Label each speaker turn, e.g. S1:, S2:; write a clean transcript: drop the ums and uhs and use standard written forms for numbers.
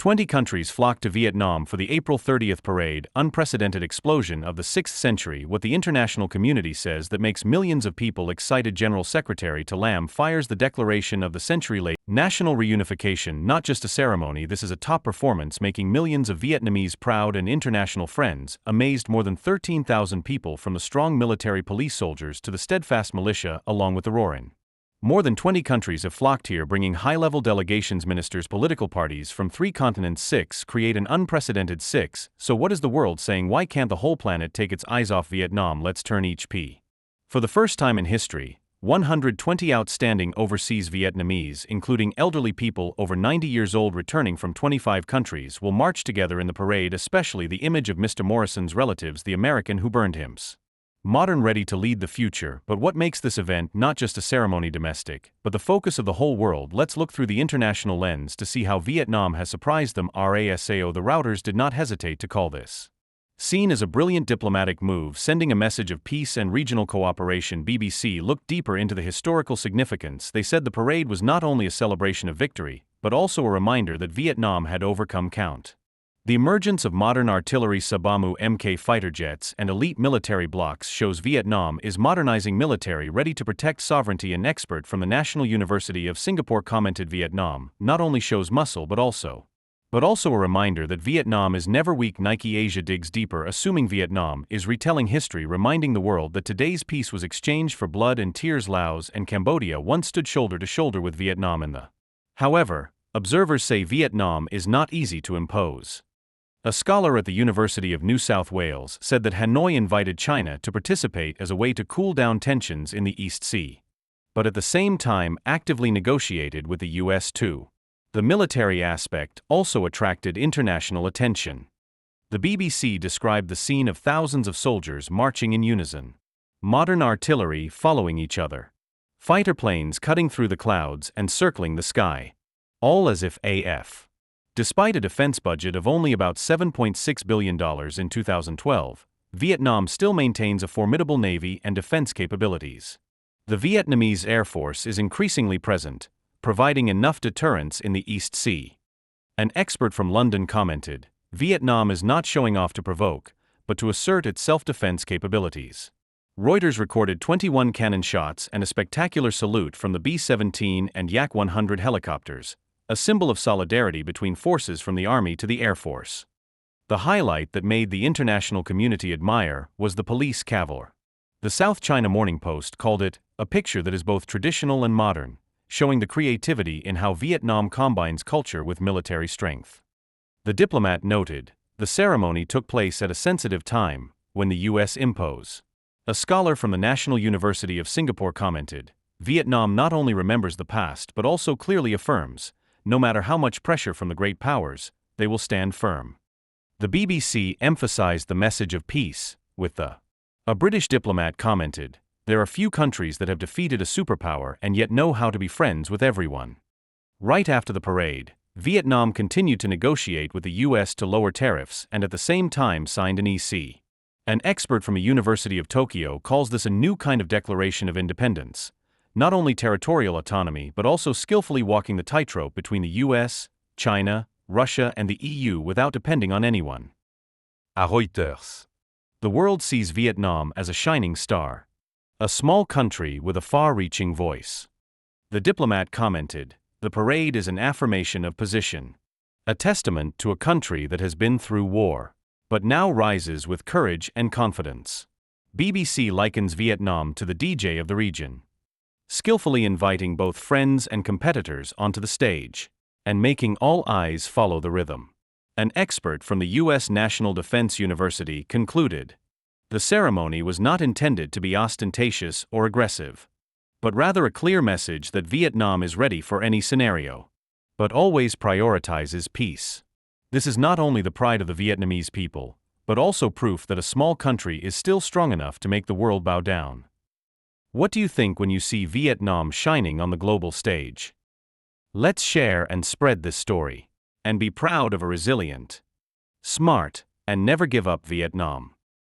S1: 20 countries flocked to Vietnam for the April 30th parade, unprecedented explosion of the 6th century. What the international community says that makes millions of people excited. General Secretary To Lam fires the declaration of the century-late national reunification, not just a ceremony. This is a top performance making millions of Vietnamese proud and international friends amazed. More than 13,000 people, from the strong military police soldiers to the steadfast militia, along with the roaring. More than 20 countries have flocked here, bringing high-level delegations, ministers, political parties from 3 continents. 6 create an unprecedented 6. So what is the world saying? Why can't the whole planet take its eyes off Vietnam? Let's turn each P. For the first time in history, 120 outstanding overseas Vietnamese, including elderly people over 90 years old returning from 25 countries, will march together in the parade, especially the image of Mr. Morrison's relatives, the American who burned him. Modern, ready to lead the future. But what makes this event not just a ceremony domestic, but the focus of the whole world? Let's look through the international lens to see how Vietnam has surprised them. RASAO. The routers did not hesitate to call this seen as a brilliant diplomatic move, sending a message of peace and regional cooperation. BBC looked deeper into the historical significance. They said the parade was not only a celebration of victory, but also a reminder that Vietnam had overcome count. The emergence of modern artillery, Subamu Mk fighter jets, and elite military blocks shows Vietnam is modernizing military, ready to protect sovereignty. An expert from the National University of Singapore commented, Vietnam not only shows muscle but also a reminder that Vietnam is never weak. Nike Asia digs deeper, assuming Vietnam is retelling history, reminding the world that today's peace was exchanged for blood and tears. Laos and Cambodia once stood shoulder to shoulder with Vietnam in the. However, observers say Vietnam is not easy to impose. A scholar at the University of New South Wales said that Hanoi invited China to participate as a way to cool down tensions in the East Sea, but at the same time actively negotiated with the US too. The military aspect also attracted international attention. The BBC described the scene of thousands of soldiers marching in unison, modern artillery following each other, fighter planes cutting through the clouds and circling the sky, all as if AF. Despite a defense budget of only about $7.6 billion in 2012, Vietnam still maintains a formidable navy and defense capabilities. The Vietnamese Air Force is increasingly present, providing enough deterrence in the East Sea. An expert from London commented, Vietnam is not showing off to provoke, but to assert its self-defense capabilities. Reuters recorded 21 cannon shots and a spectacular salute from the B-17 and Yak-100 helicopters, a symbol of solidarity between forces from the Army to the Air Force. The highlight that made the international community admire was the police cavalry. The South China Morning Post called it a picture that is both traditional and modern, showing the creativity in how Vietnam combines culture with military strength. The diplomat noted, the ceremony took place at a sensitive time, when the U.S. impose. A scholar from the National University of Singapore commented, Vietnam not only remembers the past but also clearly affirms, no matter how much pressure from the great powers, they will stand firm. The BBC emphasized the message of peace, with the. A British diplomat commented, there are few countries that have defeated a superpower and yet know how to be friends with everyone. Right after the parade, Vietnam continued to negotiate with the U.S. to lower tariffs and at the same time signed an EC. An expert from a University of Tokyo calls this a new kind of declaration of independence, not only territorial autonomy but also skillfully walking the tightrope between the US, China, Russia and the EU without depending on anyone. À Reuters. The world sees Vietnam as a shining star, a small country with a far-reaching voice. The diplomat commented, the parade is an affirmation of position, a testament to a country that has been through war, but now rises with courage and confidence. BBC likens Vietnam to the DJ of the region, skillfully inviting both friends and competitors onto the stage, and making all eyes follow the rhythm. An expert from the U.S. National Defense University concluded, the ceremony was not intended to be ostentatious or aggressive, but rather a clear message that Vietnam is ready for any scenario, but always prioritizes peace. This is not only the pride of the Vietnamese people, but also proof that a small country is still strong enough to make the world bow down. What do you think when you see Vietnam shining on the global stage? Let's share and spread this story, and be proud of a resilient, smart, and never give up Vietnam.